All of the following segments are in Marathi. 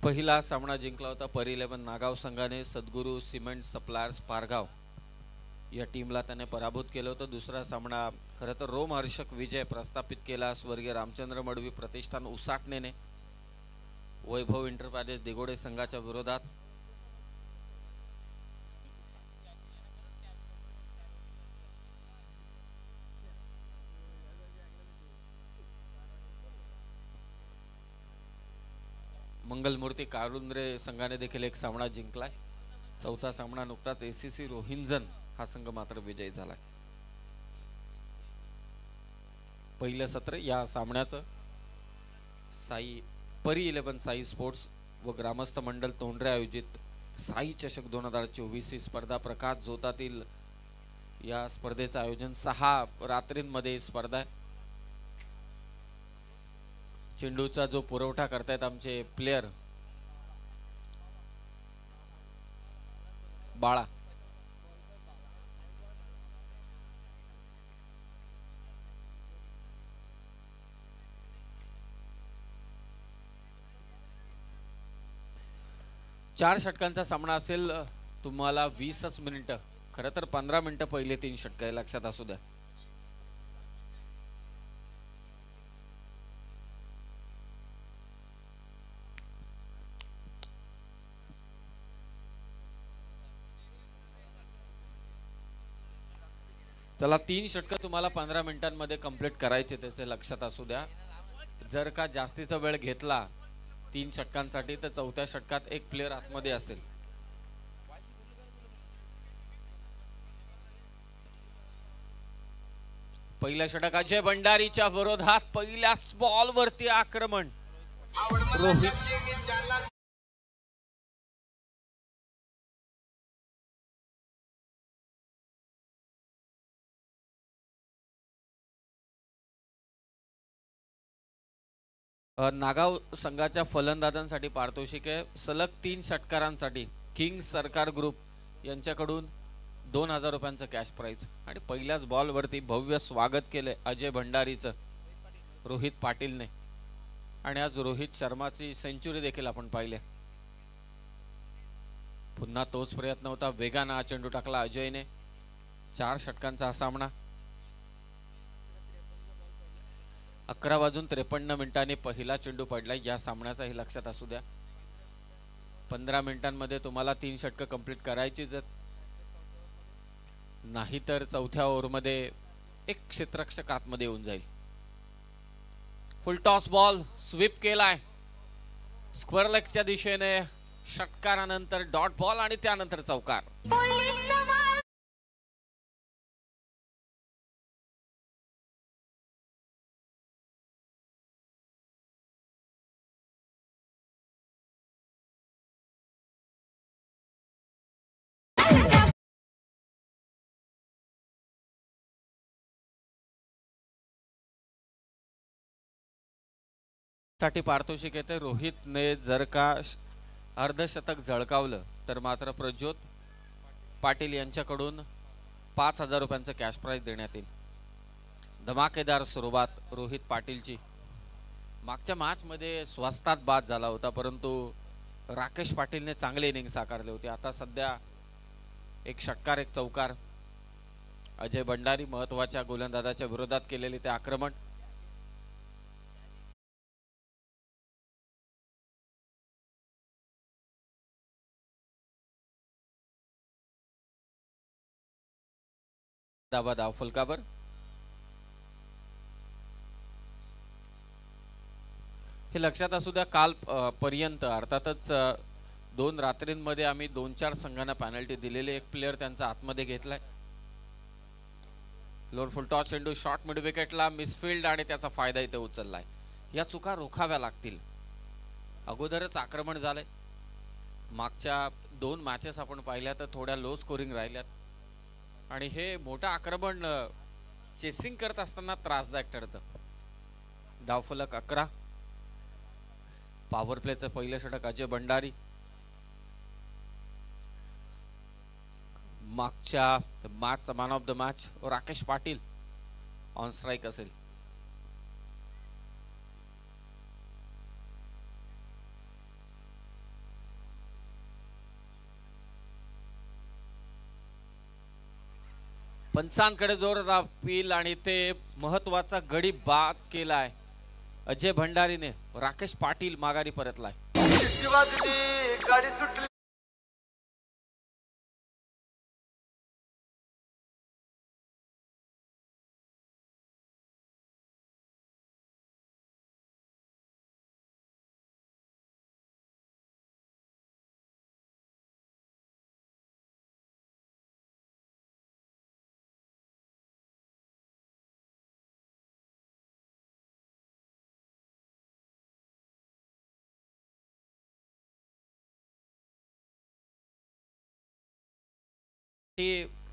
पहिला सामना जिंकला होता परी 11 नागाव संघाने सद्गुरू सिमेंट सप्लायर्स पारगाव या टीमला त्याने पराभूत केलं होतं. दुसरा सामना खरं तर रोमहर्षक विजय प्रस्थापित केला स्वर्गीय रामचंद्र मडवी प्रतिष्ठान उसाटणेने वैभव इंटरप्राइजेस दिगोडे संघाच्या विरोधात. मंगलमूर्ती कारुंद्रे संघाने देखील एक सामना जिंकलाय. चौथा सामना नुकताच एसीसी रोहिंजन हा संघ मात्र विजयी झालाय. पहिलं सत्र या सामन्याचं साई परी 11 साई स्पोर्ट्स व ग्रामस्थ मंडल तोंडरे आयोजित साई चषक 2024 ही स्पर्धा प्रकाश जोतातील या स्पर्धेचं आयोजन 6 रात्रींमध्ये स्पर्धा आहे. चेंडूचा जो पुरवठा करतायत आमचे प्लेयर बाळा. चार षटकांचा सामना असेल. तुम्हाला 20च मिनिटं, खरं तर 15 मिनिटं पहिले 3 षटक लक्षात असू द्या. चला 3 षटक तुम्हाला 15 मिनिटांमध्ये कंप्लीट करायचे, त्याचे लक्षात असू द्या. जर का जास्तीचा वेळ घेतला 3 षटकांसाठी तर चौथ्या षटकात एक प्लेयर आतमध्ये असेल. पहिल्या षटक अजय भंडारीच्या विरोधात पहिल्याच बॉल वरती आक्रमण. रोहित नागाव संघाच्या फलंदाजांसाठी पारितोषिक आहे. सलग 3 षटकारांसाठी किंग सरकार ग्रुप यांच्याकडून 2000 रुपयांचं कॅश प्राइज आणि पहिल्याच बॉलवरती भव्य स्वागत केले अजय भंडारीचं रोहित पाटीलने. आणि आज रोहित शर्माची सेंचुरी देखील आपण पाहिले. पुन्हा तोच प्रयत्न होता, वेगानं हा चेंडू टाकला अजयने. 4 षटकांचा हा सामना. 11:53 पहिला चेंडू पडला या सामन्याचाही लक्षात असू द्या. 15 मिनिटांमध्ये तुम्हाला 3 षटकं कंप्लीट करायची, जर नाही तर चौथ्या ओव्हरमध्ये एक क्षेत्ररक्षक आतमध्ये येऊन जाईल. फुल टॉस बॉल स्वीप केलाय स्क्वेअर लेगच्या दिशेने. षटकारानंतर डॉट बॉल आणि त्यानंतर चौकार. साठी पारितोषिक येते. रोहितने जर का अर्धशतक झळकावलं तर मात्र प्रज्योत पाटील यांच्याकडून 5000 रुपयांचं कॅश प्राइज देण्यात येईल. धमाकेदार सुरुवात रोहित पाटीलची. मागच्या मॅचमध्ये स्वस्तात बाद झाला होता, परंतु राकेश पाटीलने चांगले इनिंग साकारले होते. आता सध्या एक षटकार एक चौकार. अजय भंडारी महत्वाच्या गोलंदाजाच्या विरोधात केलेले ते आक्रमण. धाव फलकावर. हे लक्षात असू द्या, काल पर्यंत अर्थातच 2 रात्रींमध्ये आम्ही 2-4 संघांना पेनल्टी दिलेले. एक प्लेयर त्यांचा आतमध्ये घेतलाय. लोअर फुल टॉस चेंडू शॉर्ट मिड विकेटला मिसफिल्ड आणि त्याचा फायदा इथे उचललाय. या चुका रोखाव्या लागतील. अगोदरच आक्रमण झालंय. मागच्या 2 मॅचेस आपण पाहिल्या तर थोड्या लो स्कोरिंग राहिल्यात आणि हे मोठं आक्रमण चेसिंग करत असताना त्रासदायक ठरतं. धावफलक 11. पॉवर प्लेचं पहिलं षटक अजय भंडारी. मागच्या मॅचचा man of the match Rakesh Patil on strike असेल. पंचांकडे जोरदार अपील आणि ते महत्वाचा गडी बाद केलाय अजय भंडारीने. राकेश पाटील माघारी परतलाय. गाडी सुटली.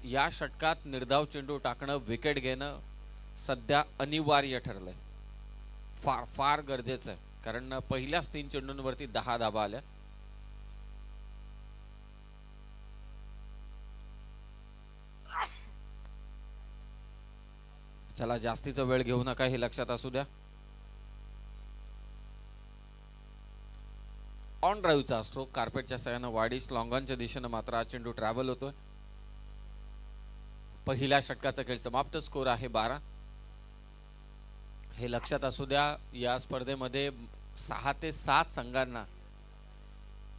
या षटकात निर्धाव चेंडू टाकणं, विकेट घेणं सध्या अनिवार्य ठरलंय. फार फार गरजेचं आहे, कारण पहिल्याच 3 चेंडूंवरती 10 धाबा आल्या. चला जास्तीचा वेळ घेऊ नका, हे लक्षात असू द्या. ऑन ड्राईव्हचा स्ट्रोक कार्पेटच्या सहाय्यानं वाडीस लॉंगॉनच्या दिशेनं मात्र हा चेंडू ट्रॅव्हल होतोय. पहिल्या षटकाचा खेळ समाप्त. स्कोर आहे 12. हे लक्षात असू द्या, या स्पर्धेमध्ये 6 ते 7 संघांना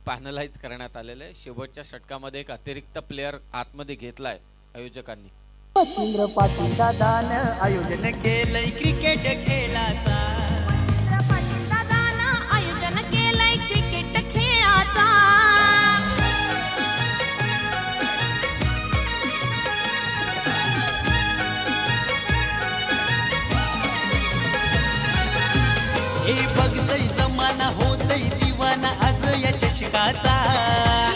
पॅनलाइज करण्यात आलेले आहे. शेवटच्या षटकामध्ये एक अतिरिक्त प्लेयर आतमध्ये घेतलाय आयोजकांनी. मच्छिंद्र पाटील दादानं आयोजन केलंय क्रिकेट खेळाचा. पाटील दादानं आयोजन केलंय क्रिकेट खेळाचा. हे बघतय जमाना होतय दिवाना आज या चषकाचा.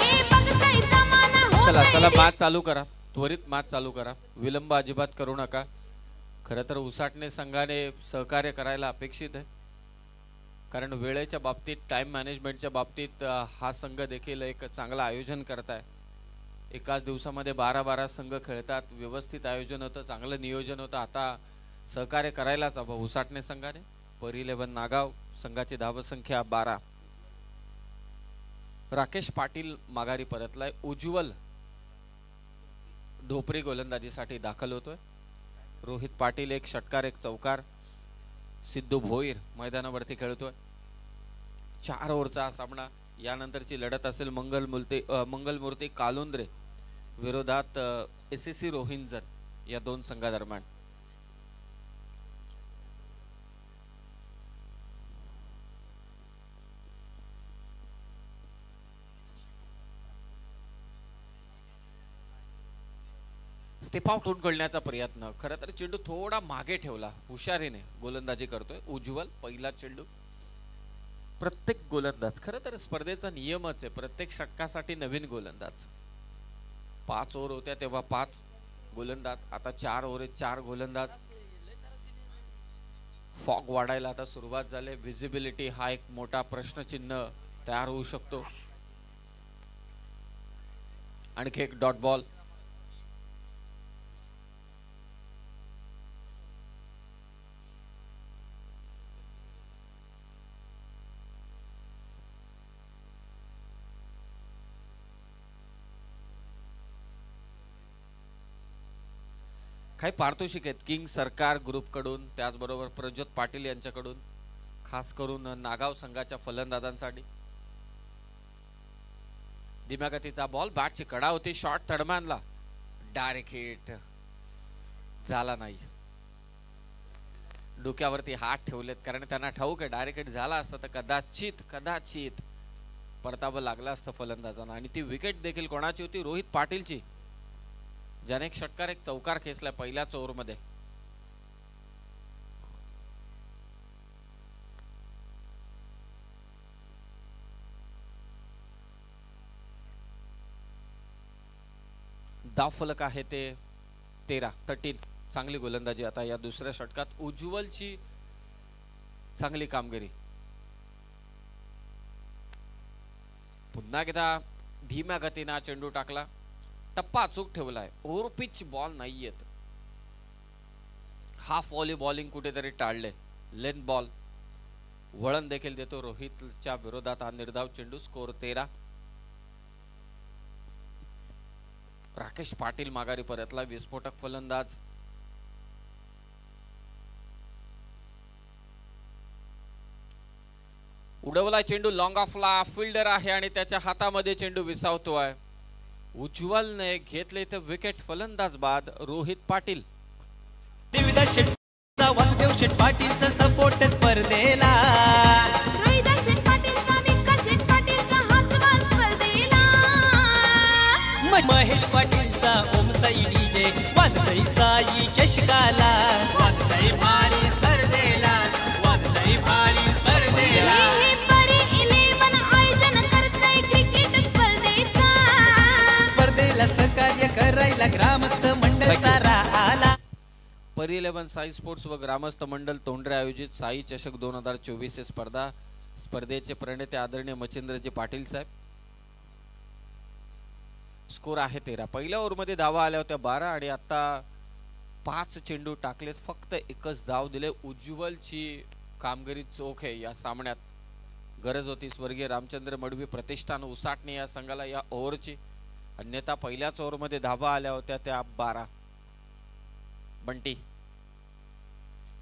हे बघतय जमाना होतय. चला चला मॅच चालू करा, त्वरित मॅच चालू करा, विलंब अजिबात करू नका. खरं तर उसाटणे संघाने सहकार्य करायला अपेक्षित आहे, कारण वेळेच्या बाबतीत, टाइम मॅनेजमेंटच्या बाबतीत हा संघ देखील एक चांगलं आयोजन करताय. एकाच दिवसामध्ये 12-12 संघ खेळतात, व्यवस्थित आयोजन होतं, चांगलं नियोजन होतं. आता सहकार्य करायलाच हवं उसाटणे संघाने. पर 11 नागाव संघाची धावसंख्या 12. राकेश पाटील माघारी परतलाय. उज्ज्वल ढोपरी गोलंदाजीसाठी दाखल होतोय. रोहित पाटील एक षटकार एक चौकार. सिद्धू भोईर मैदानावरती खेळतोय. 4 ओव्हरचा सामना. यानंतरची लढत असेल मंगलमूर्ती कालुंद्रे विरोधात SSC रोहिंजन या 2 संघादरम्यान. स्टेप आउट होऊन खेळण्याचा प्रयत्न. खरं तर चेंडू थोडा मागे ठेवला, हुशारीने गोलंदाजी करतोय उज्ज्वल. पहिला चेंडू. प्रत्येक गोलंदाज, खरं तर स्पर्धेचा नियमच आहे, प्रत्येक षटकासाठी नवीन गोलंदाज. 5 ओव्हर होत्या तेव्हा 5 गोलंदाज, आता 4 ओव्हर 4 गोलंदाज. फॉग वाढायला आता सुरुवात झाली. विजिबिलिटी हा एक मोठा प्रश्नचिन्ह तयार होऊ शकतो. आणखी एक डॉट बॉल. काही पारितोषिक आहेत किंग सरकार ग्रुप कडून, त्याचबरोबर प्रज्योत पाटील यांच्याकडून, खास करून नागाव संघाच्या फलंदाजांसाठी. धीम्या गतीचा बॉल, बॅटची कडा होती, शॉट तडमानला, डायरेक्ट हिट झाला नाही. डोक्यावरती हात ठेवलेत, कारण त्यांना ठाऊक आहे डायरेक्ट हिट झाला असता तर कदाचित परतावं लागलं असतं फलंदाजांना. आणि ती विकेट देखील कोणाची होती? रोहित पाटीलची, ज्याने एक षटकार एक चौकार खेचला पहिल्याच ओव्हरमध्ये. धाव फलक आहे ते 13. चांगली गोलंदाजी आता या दुसऱ्या षटकात. उज्ज्वलची चांगली कामगिरी. पुन्हा एकदा धीम्या गतीने चेंडू टाकला, टप्पा अचूक ठेवलाय, ओव्हर पिच बॉल नाही येत. हाफ व्हॉली बॉलिंग कुठेतरी टाळले. लेन बॉल वळण देखील देतो रोहितच्या विरोधात हा निर्धाव चेंडू. स्कोर 13. राकेश पाटील माघारी परतला, विस्फोटक फलंदाज. उडवला चेंडू लॉंग ऑफला, फिल्डर आहे आणि त्याच्या हातामध्ये चेंडू विसावतोय. उज्ज्वलने घेतले इथे विकेट. फलंदाज बाद रोहित पाटील. वासुदेव शेठ पाटीलचा सपोर्ट स्पर्धेला, महेश पाटीलचा ओम साई डीजे वाजतय साई चषकाला, वाजतय भारी स्पर्धेला, वाजतय भारी स्पर्धेला. स्पर्धेला सहकार्य करायला ग्रामस्थ मंडळ सारा आला. परी 11 साई स्पोर्ट्स व ग्रामस्थ मंडळ तोंडरे आयोजित साई चषक 2024 स्पर्धा. स्पर्धेचे प्रणेते आदरणीय मच्छिंद्रजी पाटील साहेब. स्कोर आहे 13. पहिल्या ओव्हरमध्ये धावा आल्या होत्या 12 आणि आता 5 चेंडू टाकलेत, फक्त एकच धाव दिले. उज्ज्वलची कामगिरी चोख आहे या सामन्यात. गरज होती स्वर्गीय रामचंद्र मडवी प्रतिष्ठान उसाटणे या संघाला या ओव्हरची, अन्यथा पहिल्याच ओव्हरमध्ये धावा आल्या होत्या त्या 12. बंटी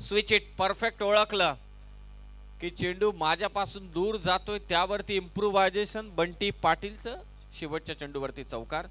स्विच इट, परफेक्ट ओळखलं की चेंडू माझ्यापासून दूर जातोय, त्यावरती इम्प्रूव्हायझेशन बंटी पाटीलचं. शेवटच्या चेंडूवरती चौकार.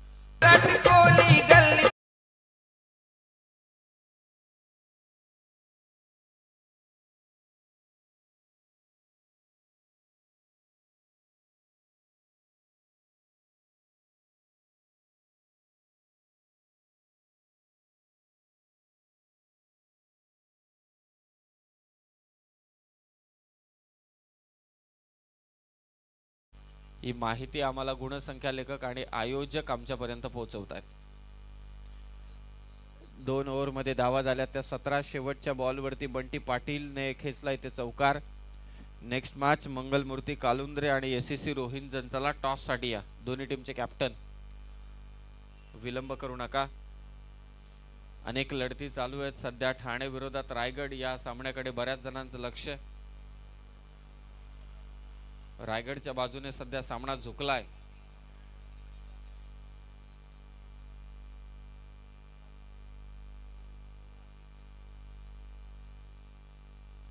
ही माहिती आम्हाला गुणसंख्या लेखक आणि आयोजक आमच्यापर्यंत पोहोचवतात. 2 ओव्हरमध्ये धावा झाल्या त्या 17. शेवटच्या बॉलवरती बंटी पाटीलने खेचला इथे चौकार. नेक्स्ट मॅच मंगलमूर्ती कालुंद्रे आणि एससीसी रोहिंजन. चला टॉस साठी या दोन्ही टीमचे कॅप्टन. विलंब करू नका, अनेक लढती चालू आहेत सध्या. ठाणे विरोधात रायगड या सामन्याकडे बऱ्याच जणांचं लक्ष. रायगडच्या बाजूने सध्या सामना झुकलाय.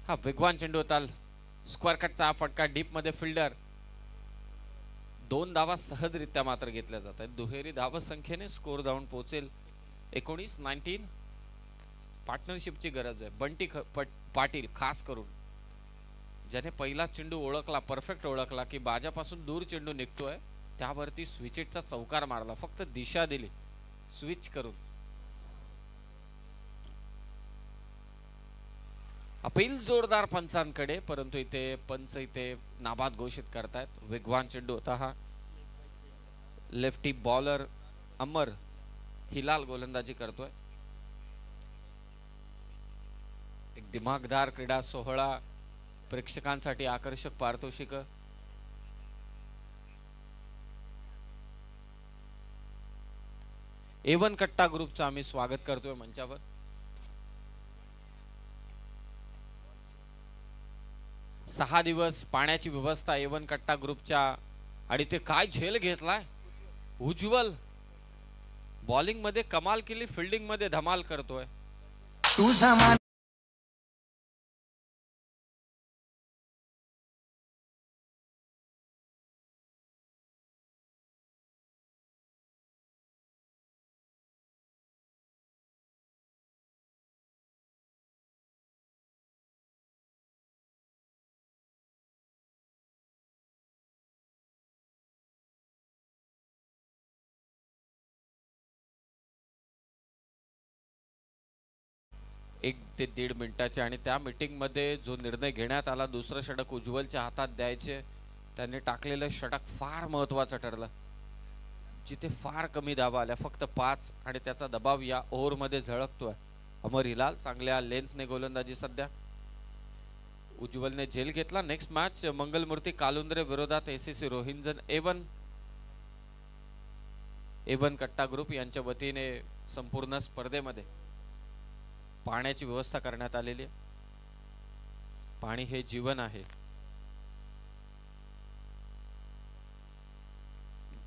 हा वेगवान चेंडू होता. स्क्वेअर कटचा फटका डीप मध्ये. फिल्डर 2 धावा सहजरित्या मात्र घेतल्या जात आहेत. दुहेरी धाव संख्येने स्कोर धावून पोहोचेल 19-19. पार्टनरशिपची गरज आहे. बंटी पाटील खास करून, ज्याने पहिला चेंडू ओळखला, परफेक्ट ओळखला की बाजापासून दूर चेंडू निघतोय, त्यावरती स्विचचा चौकार मारला, फक्त दिशा दिली स्विच करून. अपील जोरदार पंचांकडे, परंतु इथे पंच इथे नाबाद घोषित करतायत. वेगवान चेंडू होता हा. लेफ्टी बॉलर अमर हिलाल गोलंदाजी करतोय. एक दिमागदार क्रीडा सोहळा, प्रेक्षकांसाठी आकर्षक पारितोषिक. A1 कट्टा ग्रुपचं आम्ही स्वागत करतोय मंचावर. सहा दिवस पाण्याची व्यवस्था A1 कट्टा ग्रुपच्या. आणि ते काय झेल घेतलाय उज्ज्वल. बॉलिंग मध्ये कमाल केली, फिल्डिंग मध्ये धमाल करतोय. एक ते 1.5 मिनिटाचे. आणि त्या मीटिंग मध्ये जो निर्णय घेण्यात आला, दुसरं षटक उज्ज्वलच्या हातात द्यायचे, त्यांनी टाकलेलं षटक फार महत्वाचं ठरलं. जिथे फार कमी धावा आल्या, फक्त 5, आणि त्याचा दबाव या ओव्हर मध्ये झळकतोय. अमर हिलाल चांगल्या लेंथने गोलंदाजी सध्या. उज्ज्वलने झेल घेतला. नेक्स्ट मॅच मंगलमूर्ती कालुंद्रे विरोधात एससीसी रोहिंजन. A1 कट्टा ग्रुप यांच्या वतीने संपूर्ण स्पर्धेमध्ये पाण्याची व्यवस्था करण्यात आलेली आहे. पाणी हे जीवन आहे.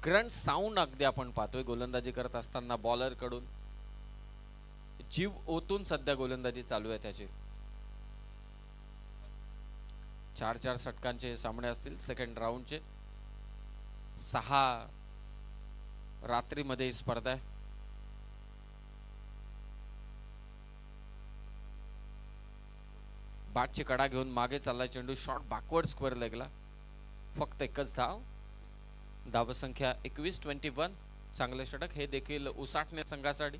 ग्रंट साऊंड अगदी आपण पाहतोय गोलंदाजी करत असताना बॉलर कडून. जीव ओतून सध्या गोलंदाजी चालू आहे त्याची. 4-4 षटकांचे सामने असतील सेकंड राऊंडचे. 6 रात्रीमध्ये ही स्पर्धा आहे. बॅटची कडा घेऊन मागे चालला चेंडू. शॉट बॅकवर्ड स्क्वेअर लेगला. फक्त एकच धाव. धावसंख्या 21-21. चांगले षटक. हे देखील उसाटणे संघासाठी.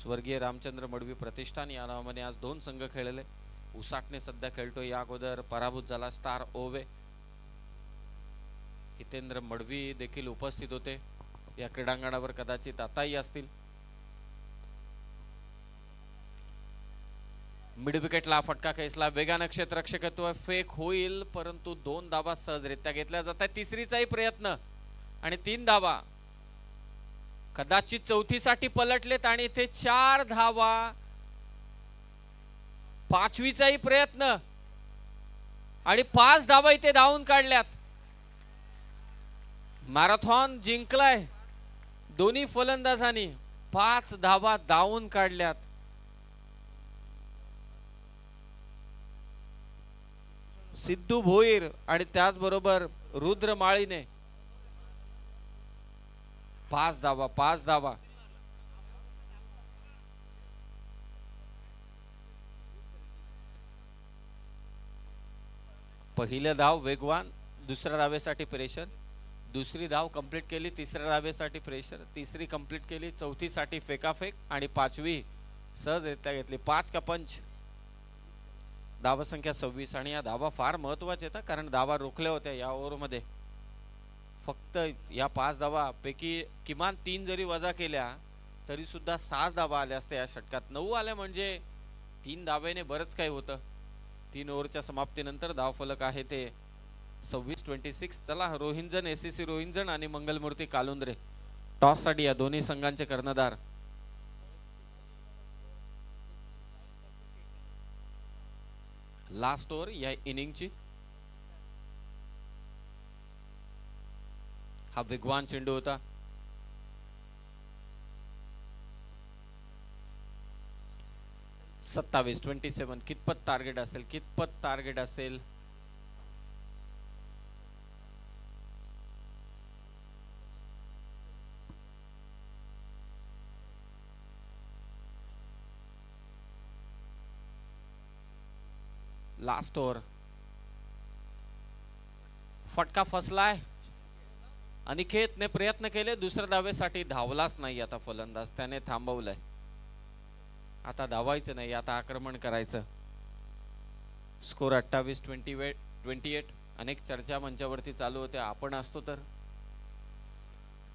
स्वर्गीय रामचंद्र मडवी प्रतिष्ठान या नावाने आज 2 संघ खेळले. उसाटणे सध्या खेळतो. या अगोदर पराभूत झाला स्टार ओवे. हितेंद्र मडवी देखील उपस्थित होते या क्रीडांगणावर. कदाचित आताही असतील. मिड विकेटला फटका खेचला. वेगाने क्षेत्ररक्षक येतोय. फेक होईल परंतु 2 धावा सहजरित्या घेतल्या जातात. तिसरीचाही प्रयत्न आणि 3 धावा. कदाचित चौथीसाठी पलटलेत आणि इथे 4 धावा. 5वीचाही प्रयत्न आणि 5 धावा इथे धावून काढल्यात. मॅरेथॉन जिंकलाय दोन्ही फलंदाजांनी. 5 धावा धावून काढल्यात. सिद्धू भोईर आणि त्याचबरोबर रुद्र माळीने 5 धावा. पहिलं धाव वेगवान. दुसऱ्या धावेसाठी प्रेशर. दुसरी धाव कंप्लीट केली. तिसऱ्या धावेसाठी प्रेशर. तिसरी कंप्लीट केली. चौथीसाठी फेकाफेक आणि 5वी सहजरित्या घेतली. 5 का पंच. धावसंख्या 26 आणि या धावा फार महत्वाच्या आहेत कारण धावा रोखल्या होत्या या ओव्हरमध्ये. फक्त या 5 धावा पैकी किमान 3 जरी वजा केल्या तरी सुद्धा 6 धावा आल्या असत्या या षटकात. 9 आल्या म्हणजे 3 धावेने बरंच काही होतं. 3 ओव्हरच्या समाप्तीनंतर धावफलक आहे ते 26-26. चला रोहिंजन एसीसी रोहिंजन आणि मंगलमूर्ती कालुंद्रे टॉस साठी या दोन्ही संघांचे कर्णधार. लास्ट ओव्हर या इनिंगची. हा वेगवान चेंडू होता. सत्तावीस 27. कितपत टार्गेट असेल. Last over. फटका फसलाय. अनिकेतने प्रयत्न केले दुसऱ्या धावेसाठी. धावलाच नाही आता फलंदाज. त्याने थांबवलंय. आता धावायचं नाही. आता आक्रमण करायचं. स्कोर 28-28. अनेक चर्चा मंचावरती चालू होत्या. आपण असतो तर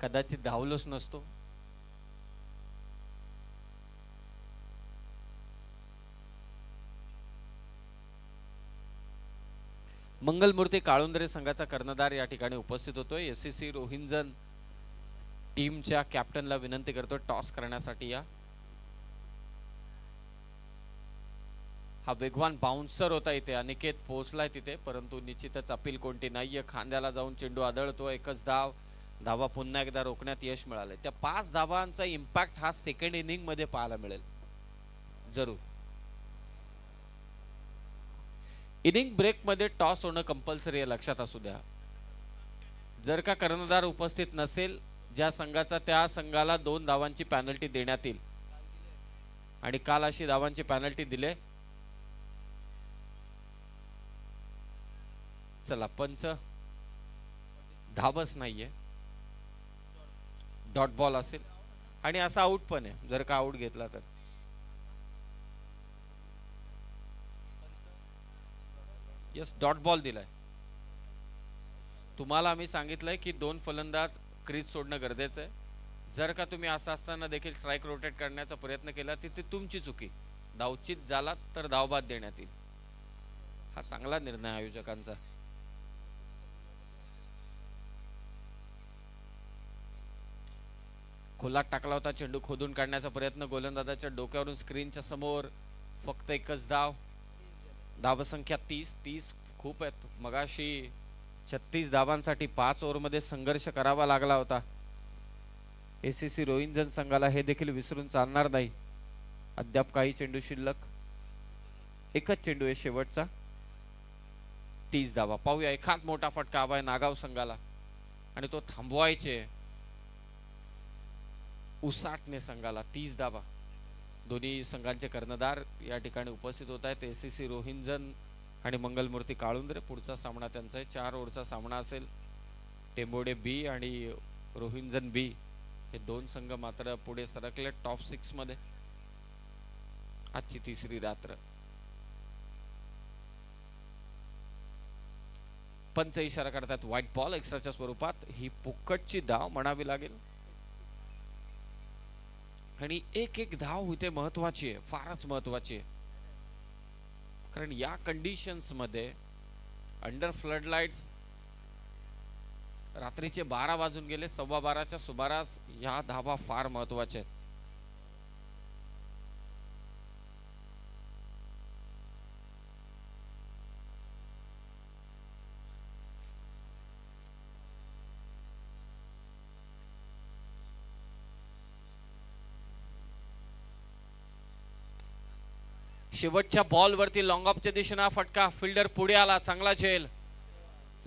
कदाचित धावलोच नसतो. मंगलमूर्ती काळुंद्रे संघाचा कर्णधार या ठिकाणी उपस्थित होतोय. एसीसी रोहिंजन टीमच्या कॅप्टनला विनंती करतो टॉस करण्यासाठी. हा वेगवान बाउन्सर होता इथे. अनिकेत पोहोचलाय तिथे परंतु निश्चितच अपील कोणती नाहीये. खांद्याला जाऊन चेंडू आदळतो. एकच धाव. धावा पुन्हा एकदा रोखण्यात यश मिळालंय. त्या 5 धावांचा इम्पॅक्ट हा सेकंड इनिंग मध्ये पाहायला मिळेल जरूर. इनिंग ब्रेक मध्ये टॉस होणं कंपल्सरी आहे लक्षात असू द्या. जर का कर्णधार उपस्थित नसेल ज्या संघाचा त्या संघाला 2 धावांची पेनल्टी देण्यात येईल आणि काल अशी धावांची पेनल्टी दिले. चला पंच. धावच नाहीये. डॉट बॉल असेल आणि असा आउट पण आहे जर का आउट घेतला तर. यस डॉट बॉल दिलाय. तुम्हाला आम्ही सांगितलंय की 2 फलंदाज क्रीज सोडणं गरजेचं आहे. जर का तुम्ही असं असताना देखील स्ट्राइक रोटेट करण्याचा प्रयत्न केला तिथे तुमची चुकी. धावचित झालात तर धावबाद देण्यात येईल. हा चांगला निर्णय आयोजकांचा. खोलात टाकला होता चेंडू. खोदून काढण्याचा प्रयत्न. गोलंदाजाच्या डोक्यावरून स्क्रीनच्या समोर. फक्त एकच धाव. धावसंख्या 30 खूप आहेत. मगाशी 36 धावांसाठी 5 ओव्हरमध्ये संघर्ष करावा लागला होता. एसीसी रोहिंजन संघाला हे देखील विसरून चालणार नाही. अद्याप काही चेंडू शिल्लक. एकच चेंडू आहे शेवटचा. 30 धावा. पाहूया एखाद मोठा फटका हवाय नागाव संघाला आणि तो थांबवायचे उसाटणे संघाला. 30 धावा. दोन्ही संघांचे कर्णधार या ठिकाणी उपस्थित होत आहेत. एसीसी रोहिंजन आणि मंगलमूर्ती काळुंद्रे. पुढचा सामना त्यांचा आहे. 4 ओव्हरचा सामना असेल. टेंबोडे बी आणि रोहिंजन बी हे दोन संघ मात्र पुढे सरकले टॉप 6 मध्ये. आजची तिसरी रात्र. पंच इशारा करतात व्हाईट बॉल एक्स्ट्राच्या स्वरूपात. ही पुक्कटची धाव म्हणावी लागेल आणि एक एक धाव इथे महत्वाची आहे, फारच महत्वाची आहे. कारण या कंडिशन्स मध्ये अंडर फ्लड लाईट्स रात्रीचे 12 वाजून गेले. 12:15च्या सुमारास या धावा फार महत्वाच्या आहेत. शेवटच्या बॉल वरती लॉंग ऑफच्या दिशेने फटका. फिल्डर पुढे आला. चांगला झेल.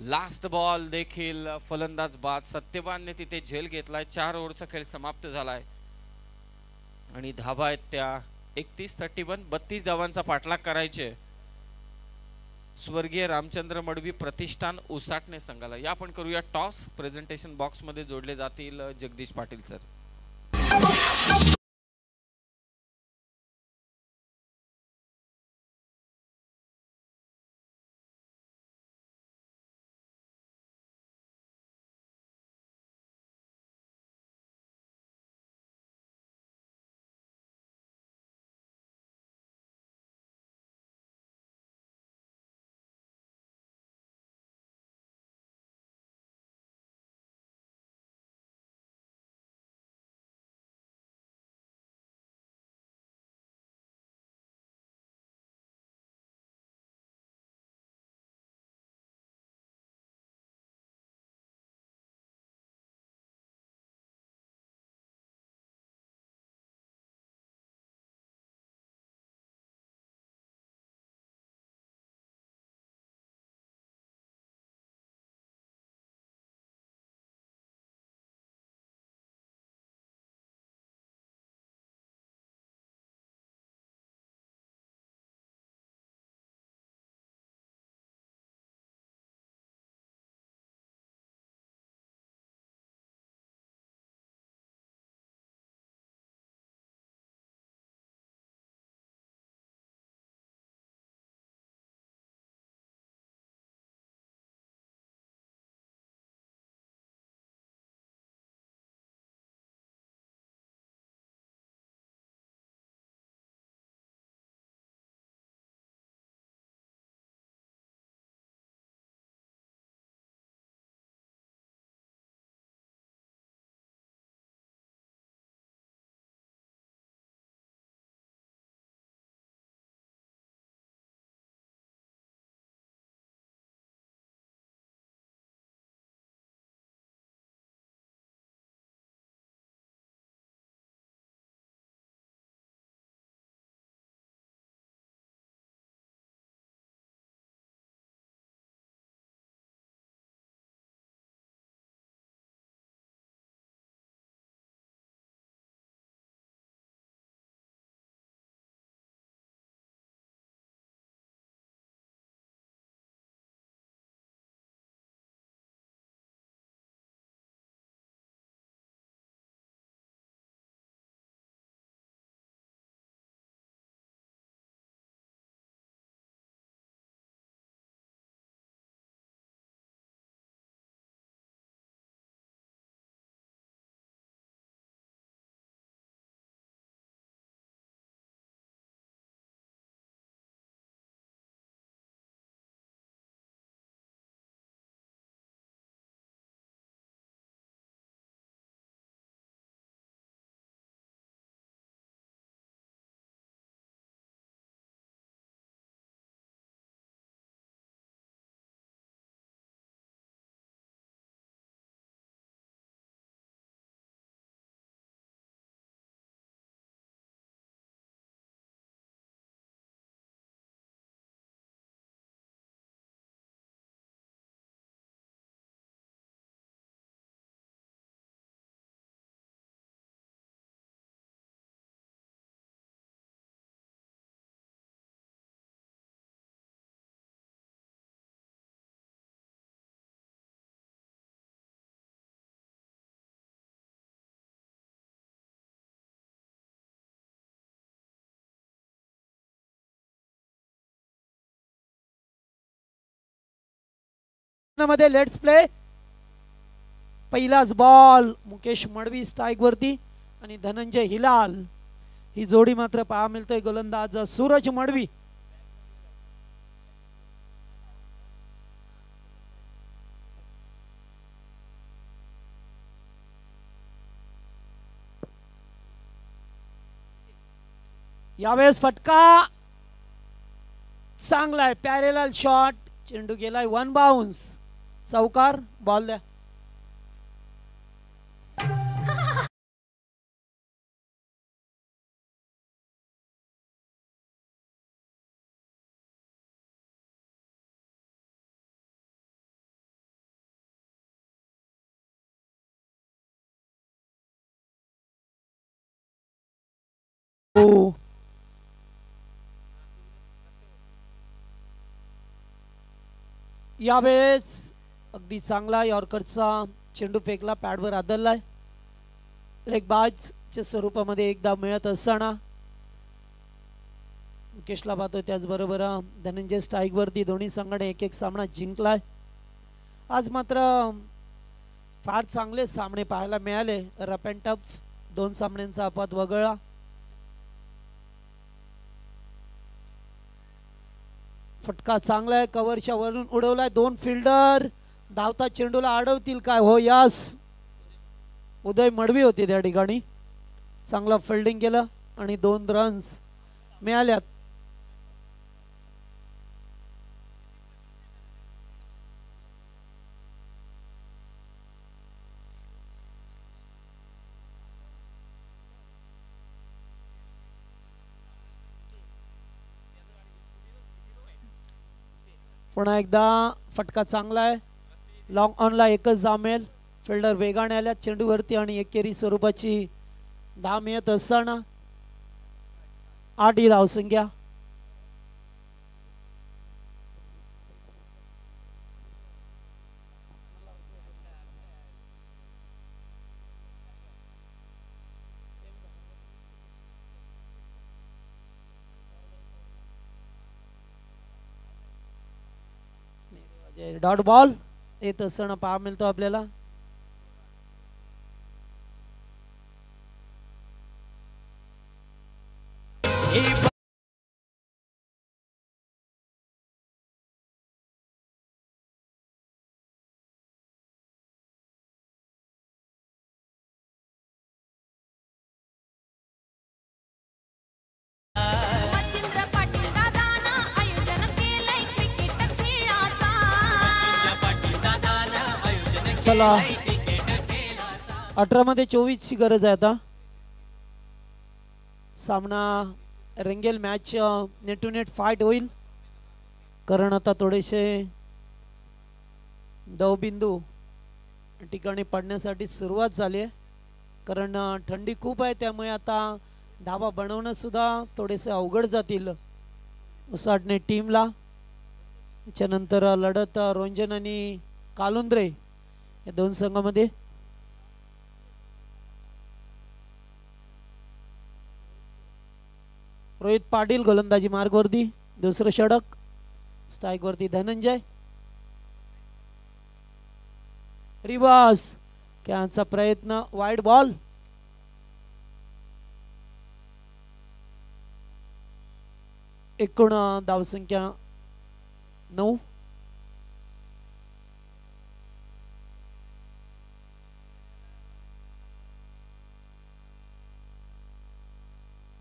लास्ट बॉल देखील फलंदाज बाद. सत्यवानने तिथे झेल घेतलाय. 4 ओव्हरचा खेळ समाप्त झालाय आणि धावा आहेत त्या 31-31. 32 धावांचा पाठलाग करायचे स्वर्गीय रामचंद्र मडवी प्रतिष्ठान उसाटणे संघाला. या आपण करूया टॉस. प्रेझेंटेशन बॉक्स मध्ये जोडले जातील जगदीश पाटील सर. मध्ये लेट्स प्ले. पहिलाच बॉल मुकेश मडवी स्ट्राइक वरती आणि धनंजय हिलाल ही जोडी मात्र पहा मिळतोय गोलंदाज सूरज मडवी. यावेळेस फटका चांगला आहे, पॅरेलल शॉट, चेंडू गेलाय वन बाउन्स, चौकार. बॉल द्या. यावेळेस अगदी चांगला यॉर्करचा चेंडू फेकला, पॅडवर आदळलाय. लेग बाजच्या स्वरूपामध्ये एकदा मिळत असताना मुकेशला पाहतोय. त्याचबरोबर धनंजय स्ट्राइक वरती. दोन्ही संघाने एक एक सामना जिंकलाय. आज मात्र फार चांगले सामने पाहायला मिळाले. रफ अँड टफ दोन सामन्यांचा अपवाद वगळला. फटका चांगला आहे, कव्हरच्या वरून उडवलाय. दोन फिल्डर धावता चेंडूला अडवतील काय? हो यस, उदय मडवी होते त्या ठिकाणी. चांगला फिल्डिंग केलं आणि 2 रन्स मिळाल्यात. पुन्हा एकदा फटका चांगला आहे. लॉंग ऑनला एकच जामेल. फिल्डर वेगाने आल्या चेंडूवरती आणि एकेरी स्वरूपाची धाव मिळत असताना 8 ही धावसंख्या. डॉट बॉल येत असताना पहा मिळतो आपल्याला. चला 18 मध्ये 24 ची गरज आहे आता. सामना रंगेल, match net to net fight होईल. कारण आता थोडेसे दवबिंदू ठिकाणी पडण्यासाठी सुरुवात झाली आहे. कारण थंडी खूप आहे, त्यामुळे आता धाबा बनवणं सुद्धा थोडेसे अवघड जातील उसाटणे टीमला. त्याच्यानंतर लढत रोंजन आणि कालुंद्रे या दोन संघामध्ये. रोहित पाटील गोलंदाजी मार्गवरती, दुसरं षटक. स्ट्राइक वरती धनंजय. रिवर्स कॅनचा प्रयत्न, वाईड बॉल. एकूण धावसंख्या 9.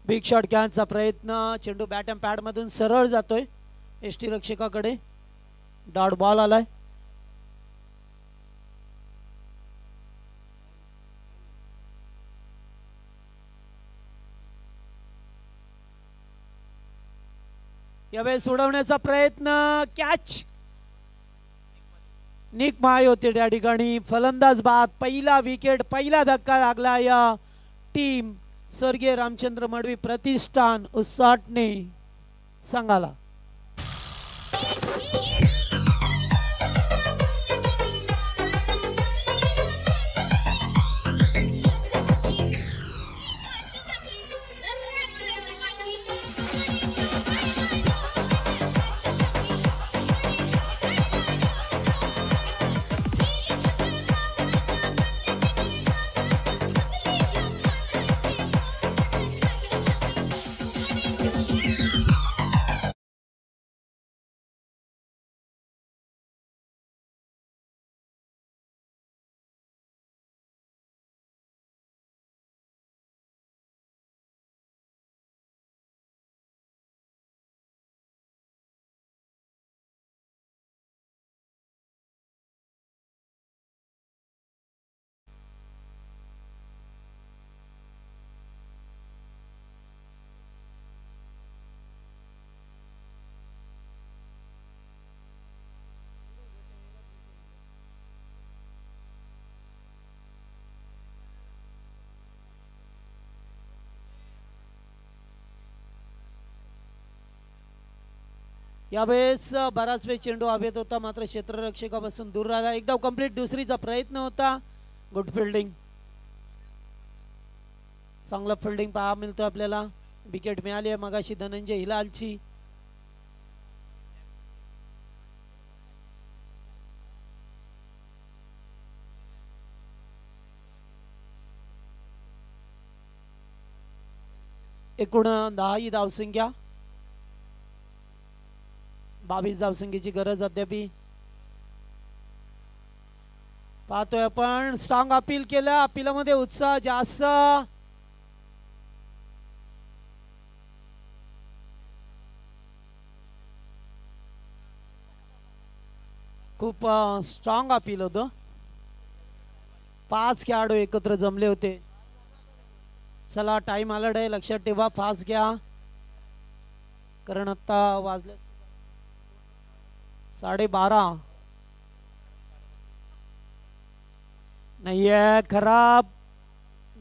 बिग शॉट कॅनचा प्रयत्न, चेंडू बॅट अँड पॅड मधून सरळ जातोय एसटी रक्षकाकडे. डॉट बॉल आलाय. यावेळेस उडवण्याचा प्रयत्न, कॅच. निक माय होते त्या ठिकाणी. फलंदाज बाद. पहिला विकेट, पहिला धक्का लागला या टीम स्वर्गीय रामचंद्र मडवी प्रतिष्ठान उसाटणे संघाला. यावेळेस बराच वेळ चेंडू हवेत होता, मात्र क्षेत्ररक्षकापासून दूर राहिला. एकदा कंप्लीट. दुसरीचा प्रयत्न होता. Good fielding. चांगलं फिल्डिंग पाहा मिळतो आपल्याला. विकेट मिळाली आहे मगाशी धनंजय हिलालची. एकूण 10 धावसंख्या. 22 धावसंख्येची गरज अद्यापी. पाहतोय आपण स्ट्रॉंग अपील केलं. अपीलमध्ये उत्साह जास्त. खूप स्ट्रॉंग अपील होतं. 5 खेळाडू एकत्र जमले होते. चला टाइम आला आहे, लक्षात ठेवा. फास्ट घ्या कारण आता वाजले 12:30. नाहीये खराब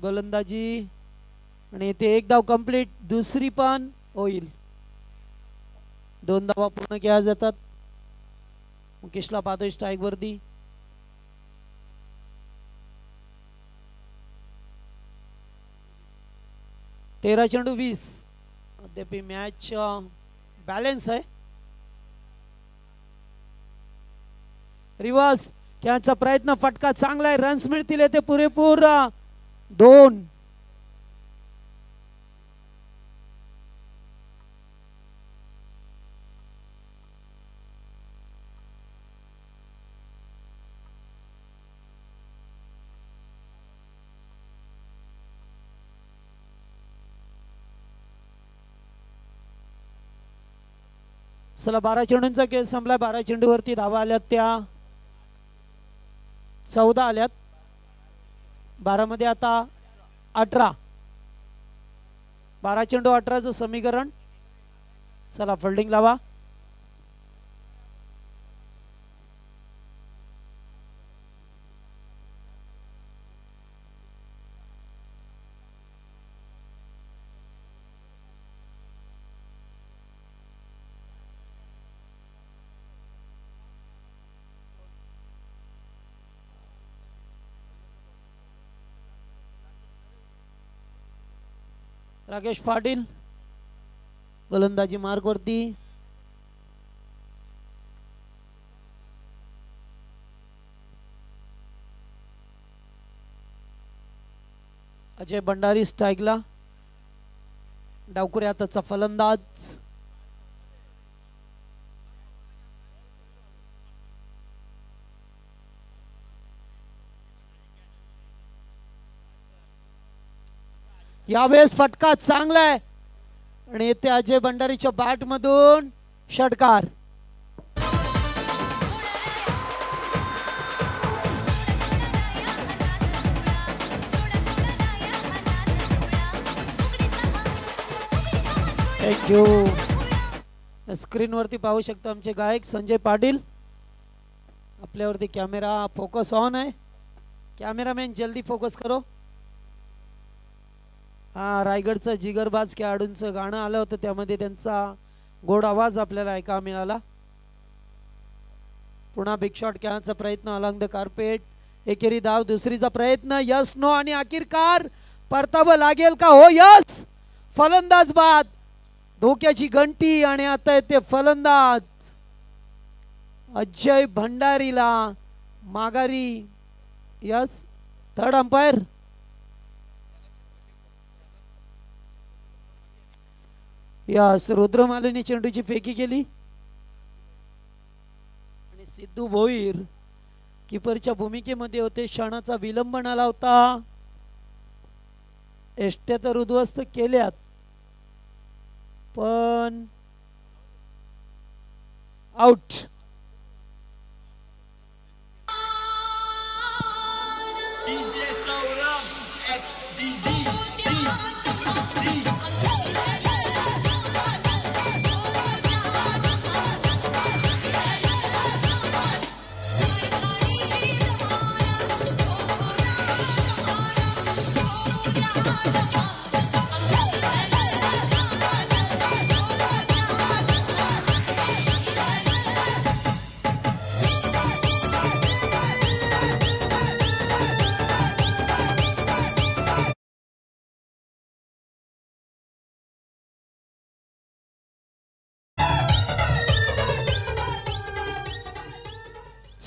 गोलंदाजी आणि ते एक धाव कंप्लीट. दुसरी पण होईल. 2 धावा पूर्ण केल्या जातात. मुकेशला पाहतोय स्ट्राईक वरती. तेरा चेंडू 20. अद्याप मॅच बॅलन्स आहे. रिवर्स खेळाचा प्रयत्न. फटका चांगला आहे. रन्स मिळतील येथे पुरेपूर. 2. चला 12 चेंडूंचा खेळ संपला. 12 चेंडूवरती धावा आल्यात त्या 14 आल्यात. 12 मध्ये आता 18. 12 चेंडू 18चं समीकरण. चला फिल्डिंग लावा. राकेश पाटील गोलंदाजी मार्क वरती. अजय भंडारी स्ट्राईकला. डावकुरे आताचा फलंदाज. यावेळेस फटका चांगला आहे आणि येथे अजय भंडारीच्या बॅट मधून षटकार. थँक्यू. स्क्रीन वरती पाहू शकता आमचे गायक संजय पाटील. आपल्यावरती कॅमेरा फोकस ऑन आहे. कॅमेरामॅन जल्दी फोकस करो. हा रायगडचं जिगरबाज खेळाडूंचं गाणं आलं होतं, त्यामध्ये त्यांचा गोड आवाज आपल्याला ऐकायला मिळाला. पुन्हा बिग शॉट खेळायचा प्रयत्न अलॉंग द कार्पेट. एकेरी धाव. दुसरीचा प्रयत्न. यस नो आणि अखेरकार परतावा लागेल का? हो यस. फलंदाज बाद. धोक्याची घंटी आणि आता येते फलंदाज अजय भंडारीला माघारी. यस. Third umpire. यस. रुद्रमालीने चेंडूची फेकी केली आणि सिद्धू भोईर कीपरच्या भूमिकेमध्ये होते. क्षणाचा विलंब आला होता. एष्ट्या तर उद्ध्वस्त केल्यात पण आउट.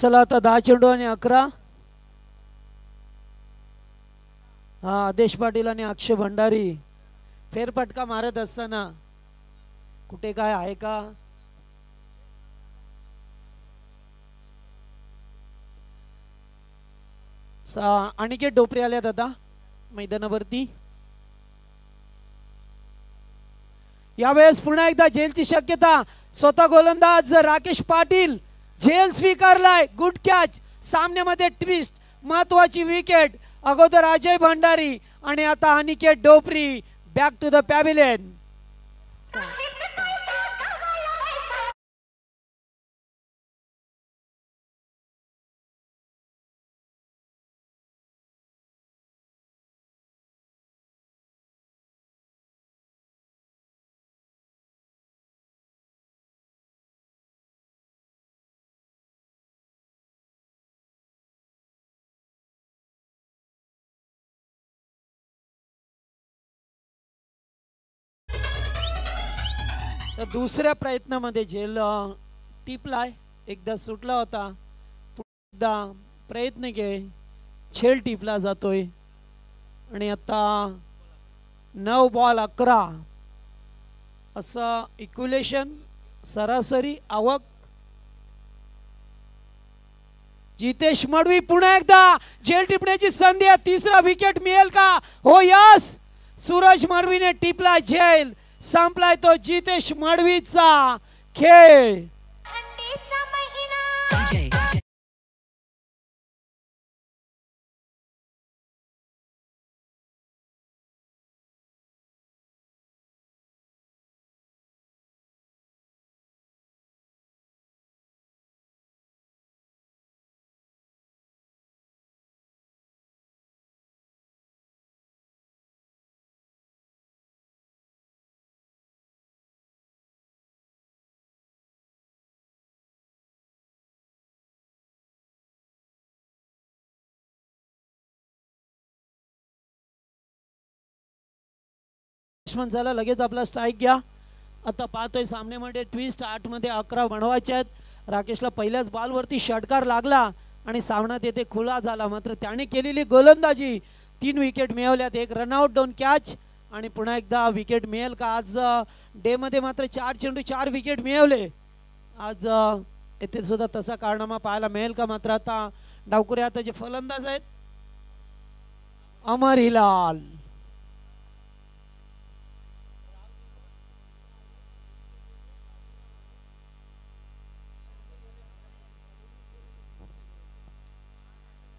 चला आता 10 चेंडू आणि 11. हा आदेश पाटील आणि अक्षय भंडारी फेरफटका मारत असताना कुठे काय आहे का? अनिकेत डोपरे आल्यात आता मैदानावरती. यावेळेस पुन्हा एकदा झेलची शक्यता. स्वतः गोलंदाज राकेश पाटील झेल स्वीकारलाय. Good catch. सामन्यामध्ये ट्विस्ट. महत्वाची विकेट. अगोदर अजय भंडारी आणि आता Aniket Dopri. Back to the pavilion. तर दुसऱ्या प्रयत्नामध्ये झेल टिपलाय. एकदा सुटला होता. एकदा प्रयत्न घे. झेल टिपला जातोय आणि आता 9 बॉल 11 असं इक्युलेशन. सरासरी आवक. जितेश मडवी पुन्हा एकदा झेल टिपण्याची संधी आहे. तिसरा विकेट मिळेल का? हो यस. सूरज मडवीने टिपला झेल. संपलाय तो जितेश मडवीचा खेळ. झाला. लगेच आपला स्ट्राईक घ्या. आता पाहतोय सामन्यामध्ये ट्विस्ट. 8 मध्ये 11 बनवायचे आहेत. राकेशला पहिल्याच बॉलवरती षटकार लागला आणि सामना तेथे खुला झाला. मात्र त्याने केलेली गोलंदाजी. 3 विकेट मिळवल्यात. 1 रनआउट 2 कॅच आणि पुन्हा एकदा विकेट मिळेल का? आज डे मध्ये मात्र 4 चेंडू 4 विकेट मिळवले. आज येथे सुद्धा तसा कारनामा पाहायला मिळेल का? मात्र आता डावकुरे आता जे फलंदाज आहेत अमर हिलाल.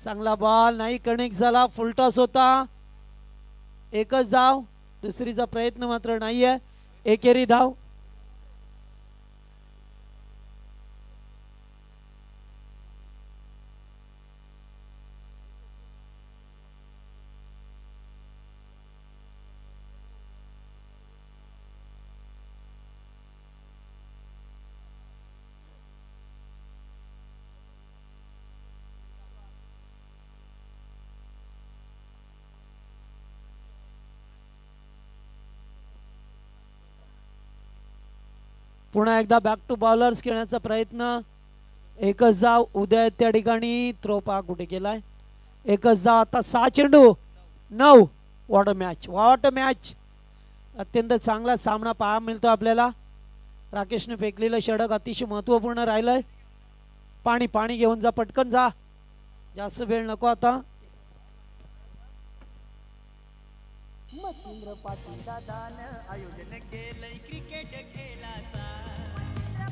चांगला बॉल नाही कनेक्ट झाला. फुलटॉस होता. एकच धाव. दुसरीचा प्रयत्न मात्र नाहीये. एकेरी धाव. पुन्हा एकदा बॅक टू बॉलर्स खेळण्याचा प्रयत्न. एकच धाव. उदय त्या ठिकाणी थ्रो पा कुठे केलाय. एकच धाव. आता 6 चेंडू 9. What a match. What a match. अत्यंत चांगला सामना पाहायला मिळतो आपल्याला. राकेशने फेकलेलं षटक अतिशय महत्वपूर्ण राहिलंय. पाणी पाणी घेऊन जा. पटकन जा. जास्त वेळ नको आता. मच्छिंद्र पाटील दादानं आयोजन केलंय क्रिकेट खेळाचा.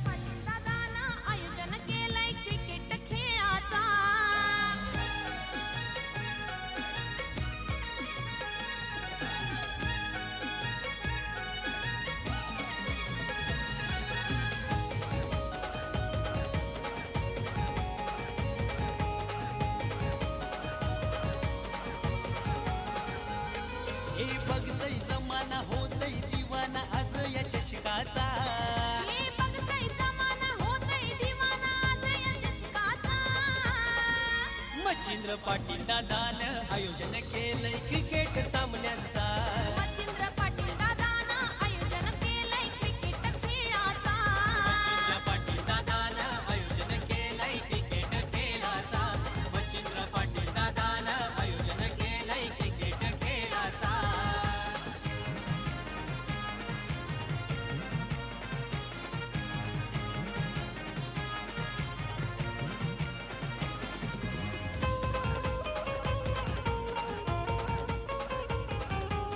पाटील दादानं आयोजन केलंय क्रिकेट खेळाचा. हे बघतय जमाना होतय दिवाना आज या चषकाचा. हे बघतय जमाना होतय दिवाना आज या चषकाचा. मच्छिंद्र पाटील दादानं आयोजन केलंय क्रिकेट सामन्यांचा. मच्छिंद्र पाटील दादानं आयोजन केलंय क्रिकेट खेळाचा. मच्छिंद्र पाटील दादानं आयोजन केलंय क्रिकेट खेळाचा.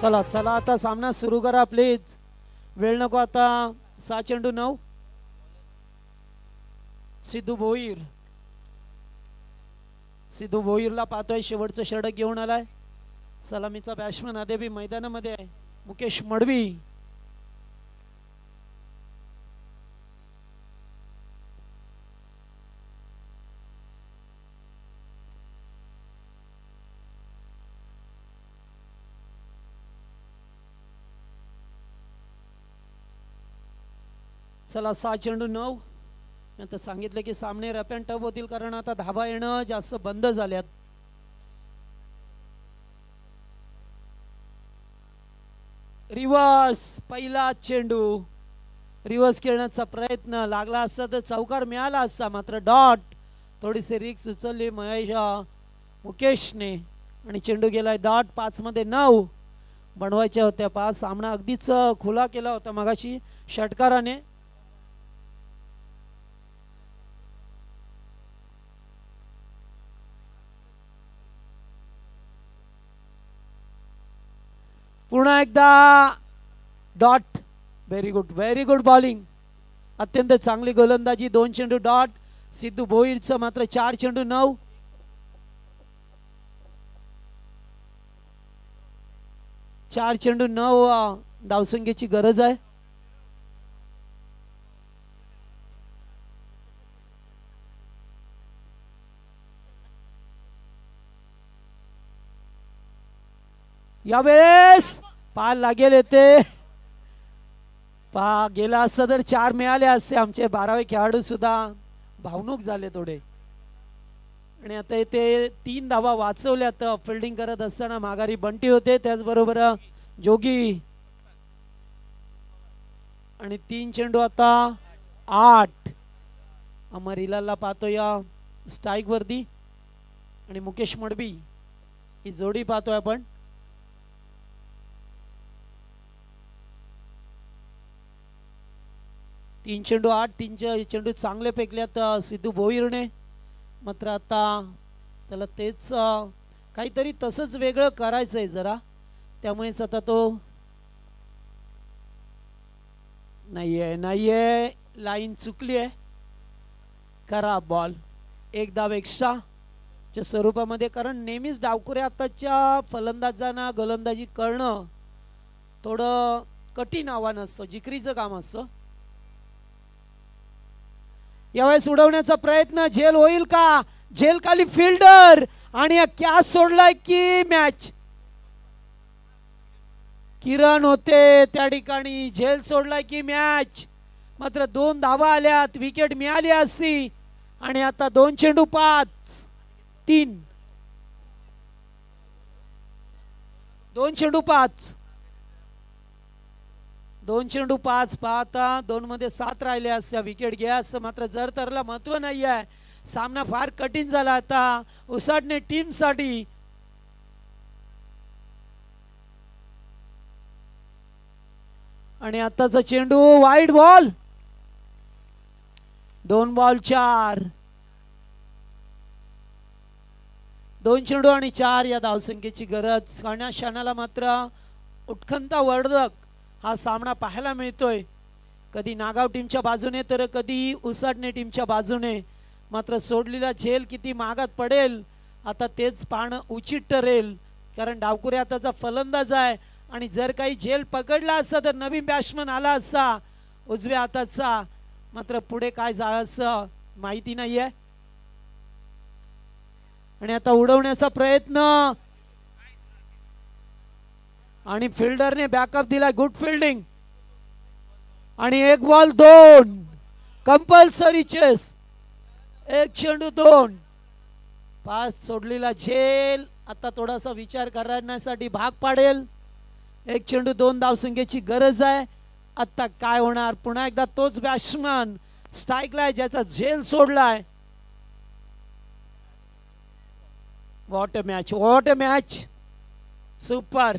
चला चला आता सामना सुरू करा प्लीज, वेळ नको आता. 6 चेंडू 9. सिद्धू भोईर, सिद्धू भोईरला पाहतोय शेवटचं षटक घेऊन आलाय. सलामीचा बॅट्समन अद्याप मैदानामध्ये आहे मुकेश मडवी. चला 6 चेंडू 9. आता सांगितलं की सामने रफ अँड टफ होतील कारण आता धाबा येणं जास्त बंद झाल्यात. रिवर्स, पहिला चेंडू रिवर्स खेळण्याचा प्रयत्न लागला असता तर चौकार मिळाला असता, मात्र डॉट. थोडीशी रिक्स उचलली मुकेशने आणि चेंडू गेलाय डॉट. 5 मध्ये 9 बनवायच्या होत्या. 5 सामना अगदीच खुला केला होता मगाशी षटकाराने. पुन्हा एकदा डॉट. व्हेरी गुड बॉलिंग, अत्यंत चांगली गोलंदाजी. 2 चेंडू डॉट. सिद्धू भोईरचं मात्र 4 चेंडू 9. चार चेंडू 9 धावसंख्येची गरज आहे. यावेळेस पाल लागेल येते. गेला असता तर 4 मिळाले असते. आमचे 12वे खेळाडू सुद्धा भावनुक झाले थोडे. आणि आता इथे 3 धावा वाचवल्यात. फिल्डिंग करत असताना माघारी बंटी होते, त्याचबरोबर जोगी. आणि 3 चेंडू आता 8. अमर हिलालला पाहतो या स्ट्राईक वरती आणि मुकेश मडबी ही जोडी पाहतोय आपण. तीन चेंडू 8. 3 चेंडू चांगले फेकल्यात सिद्धू भोईरने. मात्र आता त्याला तेच काहीतरी तसंच वेगळं करायचंय जरा, त्यामुळेच आता तो नाहीये. लाईन चुकली आहे. खराब बॉल. 1 धाव एक्स्ट्रा च्या स्वरूपामध्ये. कारण नेहमीच डावकुऱ्या आताच्या फलंदाजांना गोलंदाजी करणं थोडं कठीण आव्हान असतं, जिकरीचं काम असतं. यावेळेस उडवण्याचा प्रयत्न, झेल होईल का? झेल खाली फिल्डर आणि कॅच सोडलाय की मॅच. किरण होते त्या ठिकाणी, झेल सोडलाय की मॅच. मात्र 2 धावा आल्यात, विकेट मिळाली असती. आणि आता 2 चेंडू 5. 3 2 चेंडू 5. 2 चेंडू 5 पाहता 2 मध्ये 7 राहिले असत्या, विकेट घ्या असं. मात्र जर तरला महत्व नाही आहे. सामना फार कठीण झाला आता उसाटणे टीम साठी. आणि आताचा चेंडू वाईड बॉल. 2 बॉल 4. 2 चेंडू आणि 4 या धावसंख्येची गरज. क्षणाला मात्र उत्खंता वर्धक हा सामना पाहायला मिळतोय. कधी नागाव टीमच्या बाजूने तर कधी उसाटणे टीमच्या बाजूने. मात्र सोडलेला झेल किती मागात पडेल आता तेच पाहणं उचित ठरेल. कारण डावकुरे आताचा फलंदाज आहे आणि जर काही झेल पकडला असता तर नवीन बॅट्समन आला असता उजव्या हाताचा. मात्र पुढे काय जायचं माहिती नाहीये. आणि आता उडवण्याचा प्रयत्न आणि फिल्डरने बॅकअप दिला. Good fielding. आणि 1 बॉल 2 कंपल्सरी चेस. 1 चेंडू 2. 5 सोडलेला झेल आता थोडासा विचार करण्यासाठी भाग पाडेल. 1 चेंडू 2 धावसंख्येची गरज आहे. आता काय होणार? पुन्हा एकदा तोच बॅट्समन स्ट्राईकला आहे ज्याचा झेल सोडलाय. What a match, what a match. Super.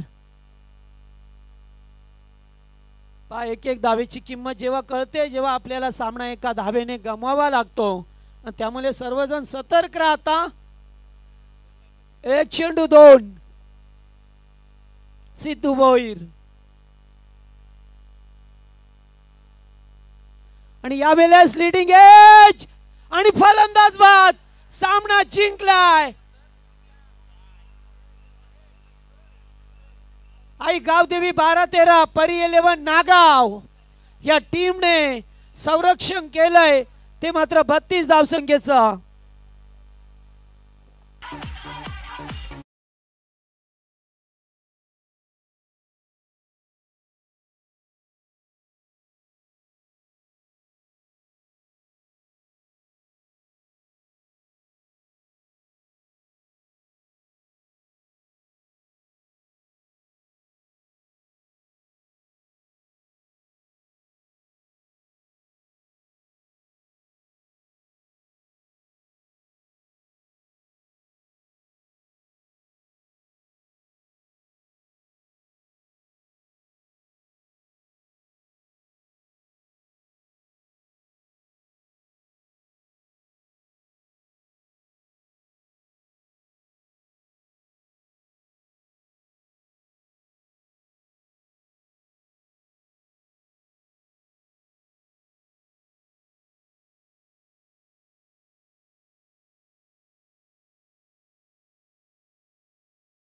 एक धावेची किंमत जेव्हा कळते, जेव्हा आपल्याला सामना एका धावेने गमवावा लागतो, त्यामुळे सर्वजण सतर्क राहता. 1 चेंडू 2. सिद्धू भोईर. आणि यावेळेस लीडिंग एज आणि फलंदाज बाद. सामना जिंकलाय. आई गावदेवी 12-13 परी 11 नागाव या टीमने संरक्षण केलंय ते मात्र 32 धावसंख्येचं.